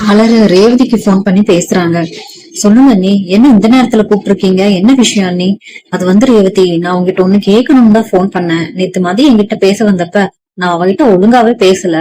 மலர் ரேவதிக்கு phone பண்ணி பேசுறாங்க. சொல்லுங்க அண்ணி, என்ன இந்த நேரத்துல கூப்பிட்டுருக்கீங்க? என்ன விஷயம் அண்ணி? அது வந்து ரேவதி, நான் உங்ககிட்ட ஒண்ணு கேட்கணும்னு தான் போன் பண்ணேன். நேத்து மதியம் என்கிட்ட பேச வந்தப்ப நான் அவகிட்ட ஒழுங்காவே பேசல.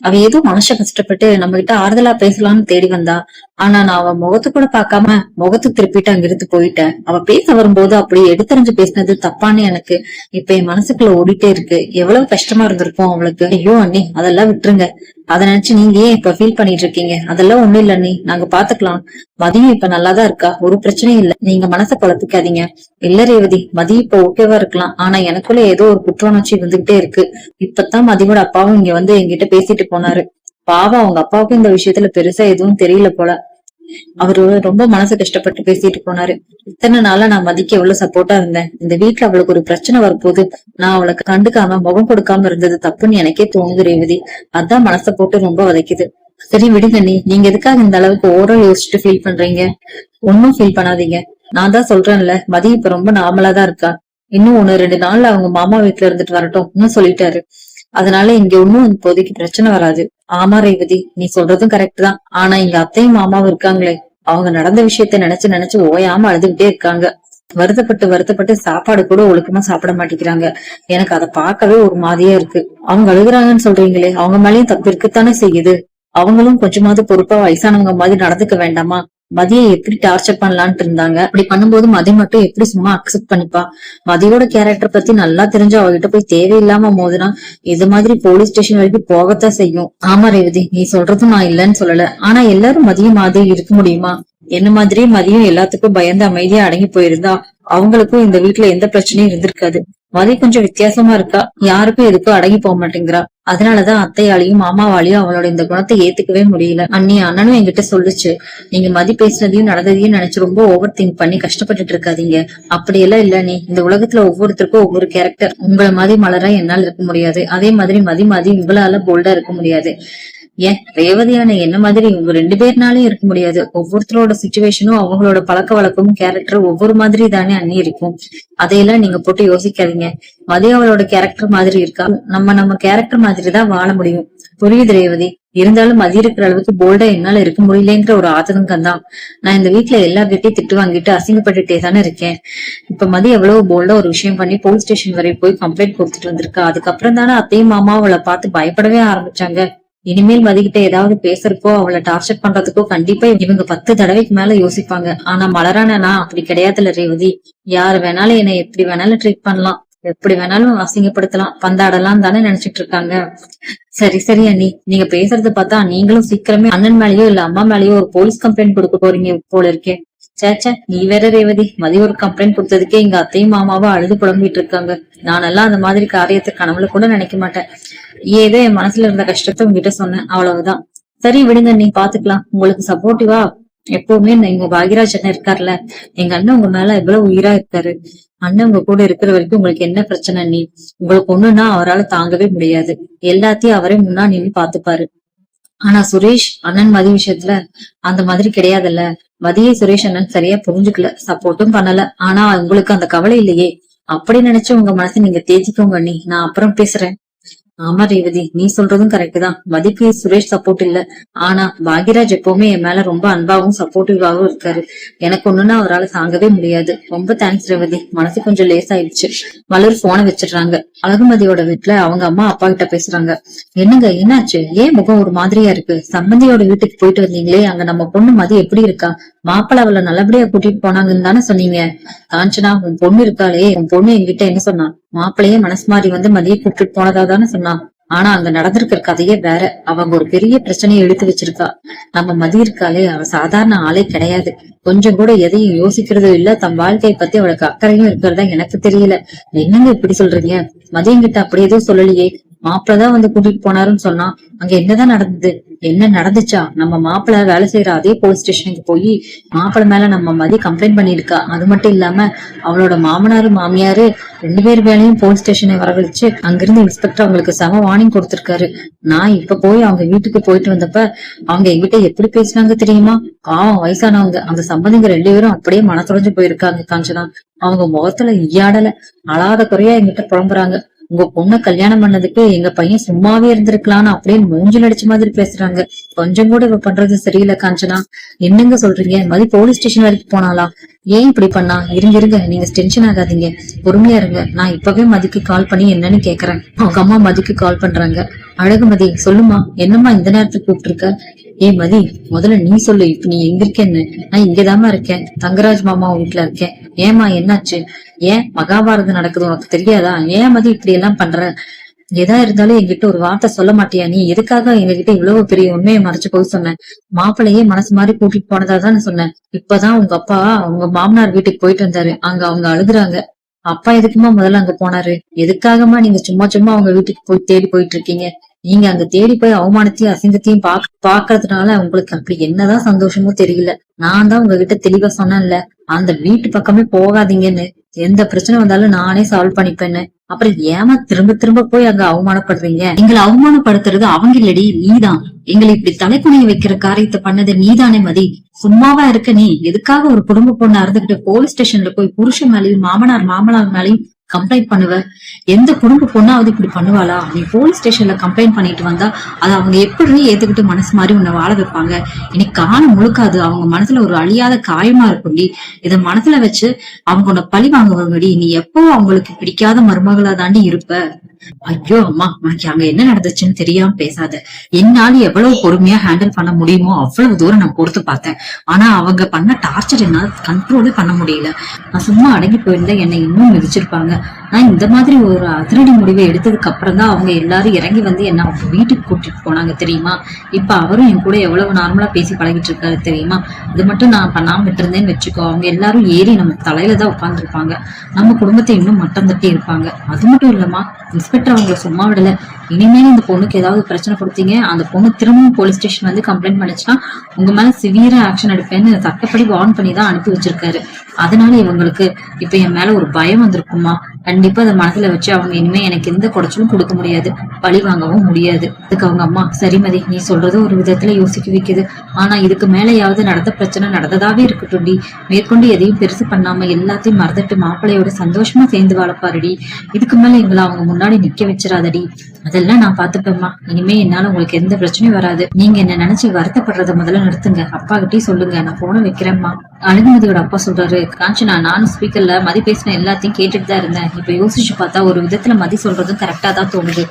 அவ ஏதோ மனச கஷ்டப்பட்டு நம்ம கிட்ட ஆறுதலா பேசலாம்னு தேடி வந்தா. ஆனா நான் அவ முகத்து கூட பாக்காம முகத்துக்கு திருப்பிட்டு அங்கிருந்து போயிட்டேன். அவ பேச வரும்போது அப்படி எடுத்தறிஞ்சு பேசினது தப்பான்னு எனக்கு இப்ப என் மனசுக்குள்ள ஓடிட்டே இருக்கு. எவ்வளவு கஷ்டமா இருந்திருக்கும் அவளுக்கு. ஐயோ அண்ணி, அதெல்லாம் விட்டுருங்க. அத நினைச்சு நீங்க ஏன் இப்ப ஃபீல் பண்ணிட்டு இருக்கீங்க? அதெல்லாம் ஒண்ணும் இல்ல அண்ணி, நாங்க பாத்துக்கலாம். மதியம் இப்ப நல்லாதான் இருக்கா, ஒரு பிரச்சனையும் இல்ல. நீங்க மனச குழப்பிக்காதீங்க. இல்ல ரேவதி, மதியம் இப்ப ஓகேவா இருக்கலாம். ஆனா எனக்குள்ள ஏதோ ஒரு குற்ற உணர்ச்சி வந்துகிட்டே இருக்கு. இப்பதான் மதியோட அப்பாவும் இங்க வந்து என்கிட்ட பேசிட்டு போனாரு. பாவம், அவங்க அப்பாவுக்கும் இந்த விஷயத்துல பெருசா எதுவும் தெரியல போல. அவரு ரொம்ப மனசு கஷ்டப்பட்டு பேசிட்டு போனாரு. இத்தனை நாளா நான் மதிக்கு எவ்வளவு சப்போர்ட்டா இருந்தேன். இந்த வீட்டுல அவளுக்கு ஒரு பிரச்சனை வரப்போது நான் அவளுக்கு கண்டுக்காம முகம் கொடுக்காம இருந்தது தப்புன்னு எனக்கே தோணுது ரேவதி. அதான் மனசை போட்டு ரொம்ப வதைக்குது. சரி விடுங்க நீ, நீங்க எதுக்காக இந்த அளவுக்கு ஓரம் யோசிச்சுட்டு ஃபீல் பண்றீங்க? ஒன்னும் ஃபீல் பண்ணாதீங்க. நான் தான் சொல்றேன்ல, மதி இப்ப ரொம்ப நார்மலா தான் இருக்கா. இன்னும் 1-2 நாள்ல அவங்க மாமா வீட்டுல இருந்துட்டு வரட்டும் சொல்லிட்டாரு. அதனால இங்க ஒன்னும் இப்போதைக்கு பிரச்சனை வராது. ஆமா ரேவதி, நீ சொல்றதும் கரெக்ட் தான். ஆனா இங்க அத்தையும் மாமாவும் இருக்காங்களே, அவங்க நடந்த விஷயத்த நினைச்சு நினைச்சு ஓயாம அழுதுகிட்டே இருக்காங்க. வருத்தப்பட்டு வருத்தப்பட்டு சாப்பாடு கூட ஒழுக்கமா சாப்பிட மாட்டேங்கிறாங்க. எனக்கு அதை பார்க்கவே ஒரு மாதிரியா இருக்கு. அவங்க அழுகுறாங்கன்னு சொல்றீங்களே, அவங்க மேலயும் தப்பு இருக்குத்தானே செய்யுது. அவங்களும் கொஞ்சமாவது பொறுப்பா வயசானவங்க மாதிரி நடந்துக்க வேண்டாமா? மதியை எப்படி டார்ச்சர் பண்ணலான்ட்டு இருந்தாங்க. அப்படி பண்ணும்போது மதி மட்டும் எப்படி சும்மா அக்செப்ட் பண்ணிப்பா? மதியோட கேரக்டர் பத்தி நல்லா தெரிஞ்சு அவகிட்ட போய் தேவையில்லாம மோதுனா இது மாதிரி போலீஸ் ஸ்டேஷன் வரைக்கும் போகத்தான் செய்யும். ஆமா ரேவதி, நீ சொல்றதும் நான் இல்லன்னு சொல்லல. ஆனா எல்லாரும் மதியம் மாதிரி இருக்க முடியுமா? என்ன மாதிரியே மதியம் எல்லாத்துக்கும் பயந்து அமைதியா அடங்கி போயிருந்தா அவங்களுக்கும் இந்த வீட்டுல எந்த பிரச்சனையும் இருந்திருக்காது. மதி கொஞ்சம் வித்தியாசமா இருக்கா, யாருக்கும் எதுக்கும் அடங்கி போக மாட்டேங்கிறா. அதனாலதான் அத்தையாலையும் மாமாவாலையும் அவளோட இந்த குணத்தை ஏத்துக்கவே முடியல. அண்ணி, அண்ணனும் என்கிட்ட சொல்லுச்சு, நீங்க மதி பேசுனதையும் நடந்ததையும் நினைச்சு ரொம்ப ஓவர் திங்க் பண்ணி கஷ்டப்பட்டுட்டு இருக்காதீங்க. அப்படியெல்லாம் இல்ல நீ, இந்த உலகத்துல ஒவ்வொருத்தருக்கும் ஒவ்வொரு கேரக்டர். உங்களை மாதிரி மலரா என்னால இருக்க முடியாது. அதே மாதிரி மதி இவளால போல்டா இருக்க முடியாது. ஏன் ரேவதியான என்ன மாதிரி இவங்க 2 பேர்னாலும் இருக்க முடியாது. ஒவ்வொருத்தரோட சுச்சுவேஷனும் அவங்களோட பழக்க வழக்கமும் கேரக்டர் ஒவ்வொரு மாதிரி தானே அண்ணி இருக்கும். அதையெல்லாம் நீங்க போட்டு யோசிக்காதீங்க. மதி அவளோட கேரக்டர் மாதிரி இருக்கா, நம்ம கேரக்டர் மாதிரி தான் வாழ முடியும். புரியுது ரேவதி. இருந்தாலும் மதி இருக்கிற அளவுக்கு போல்டா என்னால இருக்க முடியலங்கிற ஒரு ஆதங்கம் தான். நான் இந்த வீட்டுல எல்லார்கிட்டயும் திட்டு வாங்கிட்டு அசிங்கப்பட்டுட்டே தானே இருக்கேன். இப்ப மதி எவ்வளவு போல்டா ஒரு விஷயம் பண்ணி போலீஸ் ஸ்டேஷன் வரை போய் கம்ப்ளைண்ட் கொடுத்துட்டு வந்திருக்கா. அதுக்கப்புறம் தானே அத்தையும் மாமா அவளை பார்த்து பயப்படவே ஆரம்பிச்சாங்க. இனிமேல் மதிக்கிட்ட ஏதாவது பேசுறக்கோ அவளை டார்ச்சர் பண்றதுக்கோ கண்டிப்பா இவங்க 10 தடவைக்கு மேல யோசிப்பாங்க. ஆனா மலரான நான் அப்படி கிடையாதுல்ல ரேவதி. யாரு வேணாலும் என்னை எப்படி வேணாலும் ட்ரீட் பண்ணலாம், எப்படி வேணாலும் அசிங்கப்படுத்தலாம், பந்தாடலாம் தானே நினைச்சிட்டு இருக்காங்க. சரி சரி அண்ணி, நீங்க பேசுறத பார்த்தா நீங்களும் சீக்கிரமே அண்ணன் மேலயோ இல்ல அம்மா மேலயோ ஒரு போலீஸ் கம்ப்ளைண்ட் கொடுக்க போறீங்க போல இருக்கே. சேச்சா, நீ வேற ரேவதி, மதி ஒரு கம்ப்ளைண்ட் கொடுத்ததுக்கே எங்க அத்தையும் மாமாவும் அழுது புலம்பிட்டு இருக்காங்க. நானெல்லாம் அந்த மாதிரி காரியத்தை கனவுல கூட நினைக்க மாட்டேன். ஏதோ என் மனசுல இருந்த கஷ்டத்தை உங்ககிட்ட சொன்னேன், அவ்வளவுதான். சரி விடுங்க, நீ பாத்துக்கலாம். உங்களுக்கு சப்போர்ட்டிவா எப்பவுமே எங்க பாகியராஜ் அண்ணன் இருக்காருல்ல. எங்க அண்ணன் உங்க மேல எவ்வளவு உயிரா இருக்காரு. அண்ணன் உங்க கூட இருக்கிற வரைக்கும் உங்களுக்கு என்ன பிரச்சனை? நீ உங்களுக்கு ஒண்ணுன்னா அவரால் தாங்கவே முடியாது. எல்லாத்தையும் அவரே முன்னா நின்னு பாத்துப்பாரு. ஆனா சுரேஷ் அண்ணன் மதி விஷயத்துல அந்த மாதிரி கிடையாதுல்ல. மதியை சுரேஷ் அண்ணன் சரியா புரிஞ்சுக்கல, சப்போர்ட்டும் பண்ணல. ஆனா உங்களுக்கு அந்த கவலை இல்லையே. அப்படி நினைச்சு உங்க மனசை நீங்க தேய்ச்சிக்கோங்க அண்ணி, நான் அப்புறம் பேசுறேன். ஆமா ரேவதி, நீ சொல்றதும் கரெக்ட் தான். மதிக்கு சுரேஷ் சப்போர்ட் இல்ல. ஆனா பாகியராஜ் எப்பவுமே என் மேல ரொம்ப அன்பாவும் சப்போர்ட்டிவாவும் இருக்காரு. எனக்கு ஒண்ணுன்னா அவரால் தாங்கவே முடியாது. ரொம்ப தேங்க்ஸ் ரேவதி, மனசு கொஞ்சம் லேஸ் ஆயிடுச்சு. மலர் போனை வச்சிடுறாங்க. அழகுமதியோட வீட்டுல அவங்க அம்மா அப்பா கிட்ட பேசுறாங்க. என்னங்க, என்னாச்சு? ஏன் முகம் ஒரு மாதிரியா இருக்கு? சம்பந்தியோட வீட்டுக்கு போயிட்டு வந்தீங்களே, அங்க நம்ம பொண்ணு மதி எப்படி இருக்கா? மாப்பிள்ள அவளை நல்லபடியா கூட்டிட்டு போனாங்கன்னு தானே சொன்னீங்க. காஞ்சனா, உன் பொண்ணு இருக்காளே, உன் பொண்ணு என்கிட்ட என்ன சொன்னா? மாப்பிள்ளையே மனசு மாறி வந்து மதியை கூப்பிட்டு போனதா தானே சொன்னா. ஆனா அங்க நடந்திருக்கிற கதையே வேற. அவங்க ஒரு பெரிய பிரச்சனையை எடுத்து வச்சிருக்கா. நம்ம மதி இருக்காளே, அவ சாதாரண ஆளே கிடையாது. கொஞ்சம் கூட எதையும் யோசிக்கிறதும் இல்ல, தன் வாழ்க்கையை பத்தி அவளுக்கு அக்கறையும் இருக்கிறதா எனக்கு தெரியல. என்னங்க இப்படி சொல்றீங்க? மதியங்கிட்ட அப்படி எதுவும் சொல்லலையே. மாப்பிள்ளதான் வந்து கூட்டிட்டு போனாருன்னு சொன்னா. அங்க என்னதான் நடந்தது? என்ன நடந்துச்சா? நம்ம மாப்பிள்ள வேலை செய்யற அதே போலீஸ் ஸ்டேஷனுக்கு போய் மாப்பிள்ள மேல நம்ம மதி கம்ப்ளைண்ட் பண்ணிருக்கா. அது மட்டும் இல்லாம அவளோட மாமனாரு மாமியாரு 2 பேர் வேலையும் போலீஸ் ஸ்டேஷனை வரவழைச்சு அங்கிருந்து இன்ஸ்பெக்டர் அவங்களுக்கு செம வார்னிங் கொடுத்திருக்காரு. நான் இப்ப போய் அவங்க வீட்டுக்கு போயிட்டு வந்தப்ப அவங்க எங்கிட்ட எப்படி பேசினாங்க தெரியுமா? பாவம் வயசானவங்க, அந்த சம்பந்திங்க 2 பேரும் அப்படியே மனசுடைஞ்சு போயிருக்காங்க காஞ்சனா. அவங்க முகத்துல ஈயாடல, அழாத குறையா எங்கிட்ட புலம்புறாங்க. உங்க பொண்ணை கல்யாணம் பண்ணதுக்கு எங்க பையன் சும்மாவே இருந்திருக்கலாம்னு அப்படியே மூஞ்சில் அடிச்ச மாதிரி பேசுறாங்க. கொஞ்சம் கூட இவ பண்றது சரியில்லை காஞ்சனா. என்னங்க சொல்றீங்க? மதி போலீஸ் ஸ்டேஷன் வரைக்கும் போனாலா? ஏன் இப்படி பண்ணா? இருங்க நீங்க டென்ஷன் ஆகாதீங்க, பொறுமையா இருங்க. நான் இப்பவே மதிக்கு கால் பண்ணி என்னன்னு கேக்குறேன். அவங்க அம்மா மதிக்கு கால் பண்றாங்க. அழகுமதி, சொல்லுமா, என்னம்மா இந்த நேரத்துக்கு கூப்பிட்டு இருக்க? ஏய் மதி, முதல்ல நீ சொல்லு, இப்ப நீ எங்க இருக்கேன்னு. நான் இங்கதாம்மா இருக்கேன், தங்கராஜ் மாமா வீட்டுல இருக்கேன். ஏமா என்னாச்சு? ஏன் மகாபாரதம் நடக்குது உனக்கு தெரியாதா? ஏன் மதி இப்படி எல்லாம் பண்ற? எதா இருந்தாலும் என்கிட்ட ஒரு வார்த்தை சொல்ல மாட்டியா? நீ எதுக்காக எங்ககிட்ட இவ்வளவு பெரிய உண்மையை மறைச்சு போய் சொன்ன? மாப்பிள்ளையே மனசு மாதிரி கூட்டிட்டு போனதாதான் சொன்னேன். இப்பதான் உங்க அப்பா உங்க மாமனார் வீட்டுக்கு போயிட்டு வந்தாரு, அங்க அவங்க அழுகுறாங்க. அப்பா எதுக்குமா முதல்ல அங்க போனாரு? எதுக்காகமா நீங்க சும்மா சும்மா அவங்க வீட்டுக்கு போய் தேடி போயிட்டு இருக்கீங்க? நீங்க அங்க தேடி போய் அவமானத்தையும் அசிங்கத்தையும் பாக்குறதுனால உங்களுக்கு அப்படி என்னதான் சந்தோஷமோ தெரியல. நான் தான் உங்ககிட்ட தெளிவா சொன்னேன்ல, அந்த வீட்டு பக்கமே போகாதீங்கன்னு. எந்த பிரச்சனை வந்தாலும் நானே சால்வ் பண்ணிப்பேன்னு. அப்புறம் ஏமா திரும்ப திரும்ப போய் அங்க அவமானப்படுறீங்க? எங்களை அவமானப்படுத்துறது அவங்க இல்லடி, நீதான். எங்களை இப்படி தலைக்குனிய வைக்கிற காரியத்தை பண்ணது நீதானே மதி. சும்மாவா இருக்க நீ? எதுக்காக ஒரு குடும்ப பொண்ணு அறுந்துகிட்டு போலீஸ் ஸ்டேஷன்ல போய் புருஷன் மேலையும் மாமனார் மேலையும் கம்ப்ளைண்ட் பண்ணுவ? எந்த குடும்ப பொண்ணாவது இப்படி பண்ணுவாளா? நீ போலீஸ் ஸ்டேஷன்ல கம்ப்ளைண்ட் பண்ணிட்டு வந்தா அதை அவங்க எப்படி ஏத்துக்கிட்டு மனசு மாதிரி உன்னை வாழ வைப்பாங்க? இன்னைக்கு காலம் முழுக்காது அவங்க மனசுல ஒரு அழியாத காயமா இருக்கும்டி. இத மனசுல வச்சு அவங்க உன்னை பழி வாங்குவாங்கடி. நீ எப்போ அவங்களுக்கு பிடிக்காத மருமகளா தாண்டி இருப்ப. ஐயோ அம்மா, உனக்கு அங்க என்ன நடந்துச்சுன்னு தெரியாம பேசாத. என்னால எவ்வளவு பொறுமையா ஹேண்டில் பண்ண முடியுமோ அவ்வளவு தூரம் நான் கொடுத்து பார்த்தேன். ஆனா அவங்க பண்ண டார்ச்சர் என்னால கண்ட்ரோலே பண்ண முடியல. நான் சும்மா அடங்கி போயிருந்தா என்னை இன்னும் மிதிச்சிருப்பாங்க. நான் இந்த மாதிரி ஒரு அதிரடி முடிவை எடுத்ததுக்கு அப்புறம் தான் அவங்க எல்லாரும் இறங்கி வந்து என்ன அவங்க வீட்டுக்கு கூட்டிட்டு போனாங்க தெரியுமா? இப்ப அவரும் என் கூட எவ்வளவு நார்மலா பேசி பழகிட்டு இருக்காரு தெரியுமா? இது மட்டும் நான் பண்ணாம விட்டுருந்தேன்னு வச்சுக்கோ, அவங்க எல்லாரும் ஏறி நம்ம தலையில தான் உட்கார்ந்து இருப்பாங்க. நம்ம குடும்பத்தை இன்னும் மட்டம் தட்டி இருப்பாங்க. அது மட்டும் இல்லம்மா, இன்ஸ்பெக்டர் அவங்களை சும்மா விடல. இனிமேல் இந்த பொண்ணுக்கு ஏதாவது பிரச்சனை கொடுத்தீங்க, அந்த பொண்ணு திரும்பவும் போலீஸ் ஸ்டேஷன் வந்து கம்ப்ளைண்ட் பண்ணிச்சுன்னா உங்க மேல சிவியரா ஆக்ஷன் எடுப்பேன்னு சட்டப்படி வார்ன் பண்ணி தான் அனுப்பி வச்சிருக்காரு. அதனால இவங்களுக்கு இப்ப என் மேல ஒரு பயம் வந்திருக்குமா? கண்டிப்பா அதை மனசுல வச்சு அவங்க இனிமே எனக்கு எந்த குடைச்சலும் கொடுக்க முடியாது, பழி வாங்கவும் முடியாது. அதுக்கு அவங்க அம்மா, சரிமதி, நீ சொல்றது ஒரு விதத்துல யோசிக்க வைக்குது. ஆனா இதுக்கு மேலேயாவது நடந்த பிரச்சனை நடந்ததாவே இருக்கட்டும்டி. மேற்கொண்டு எதையும் பெருசு பண்ணாம எல்லாத்தையும் மறந்துட்டு மாப்பிள்ளையோட சந்தோஷமா சேர்ந்து வாழப்பாருடி. இதுக்கு மேல எங்களை அவங்க முன்னாடி நிக்க வச்சிடாதடி. அதெல்லாம் நான் பாத்துப்பேம்மா. இனிமே என்னால உங்களுக்கு எந்த பிரச்சனையும் வராது. நீங்க என்ன நினைச்சு வருத்தப்படுறத முதல்ல நிறுத்துங்க. அப்பா கிட்டே சொல்லுங்க, நான் போன வைக்கிறேன்மா. அழகுமதியோட அப்பா சொல்றாரு, காஞ்சனா, நானும் ஸ்பீக்கர்ல மதி பேசின எல்லாத்தையும் கேட்டுட்டு தான் இருந்தேன். இப்ப யோசிச்சு பார்த்தா ஒரு விதத்துல மதி சொல்றதும் கரெக்டா தான் தோணுது.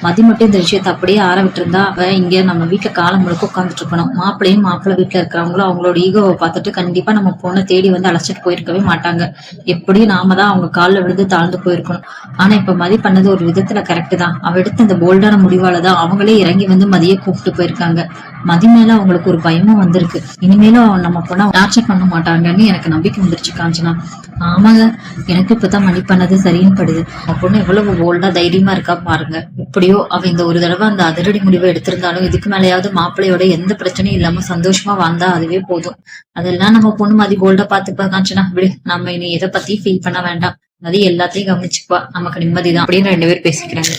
மதி மட்டும் இந்த விஷயத்த அப்படியே ஆரம்பிட்டு இருந்தா அவ இங்க நம்ம வீட்டுல காலம் முழுக்க உட்காந்துட்டு இருக்கணும். மாப்பிள்ளையும் மாப்பிள்ளை வீட்டுல இருக்கிறவங்களும் அவங்களோட ஈகோவை பார்த்துட்டு கண்டிப்பா நம்ம பொண்ணை தேடி வந்து அழைச்சிட்டு போயிருக்கவே மாட்டாங்க. எப்படியும் நாம தான் அவங்க காலில் விழுந்து தாழ்ந்து போயிருக்கணும். ஆனா இப்ப மதி பண்ணது ஒரு விதத்துல கரெக்ட் தான். அவ எடுத்த இந்த போல்டான முடிவாலதான் அவங்களே இறங்கி வந்து மதியை கூப்பிட்டு போயிருக்காங்க. மதி மேல அவங்களுக்கு ஒரு பயமும் வந்திருக்கு. இனிமேலும் நம்ம பொண்ணை டார்ச்சர் பண்ண மாட்டாங்கன்னு எனக்கு நம்பிக்கை வந்துருச்சு காஞ்சனா. ஆமாங்க, எனக்கு இப்பதான் மணி பண்ணது சரின்னு படுது. அவன் பொண்ணு எவ்வளவு போல்டா தைரியமா இருக்கா பாருங்க. எப்படியோ அவ இந்த ஒரு தடவை அந்த அதிரடி முடிவை எடுத்திருந்தாலும் இதுக்கு மேலேயாவது மாப்பிள்ளையோட எந்த பிரச்சனையும் இல்லாம சந்தோஷமா வாழ்ந்தா அதுவே போதும். அதெல்லாம் நம்ம பொண்ணு மதி போல்டா பாத்துப்பா காஞ்சனா, விடு. நம்ம இனி எதை பத்தி ஃபீல் பண்ண வேண்டாம். மதி எல்லாத்தையும் கவனிச்சுப்பா, நமக்கு நிம்மதிதான் அப்படின்னு 2 பேர் பேசிக்கிறாங்க.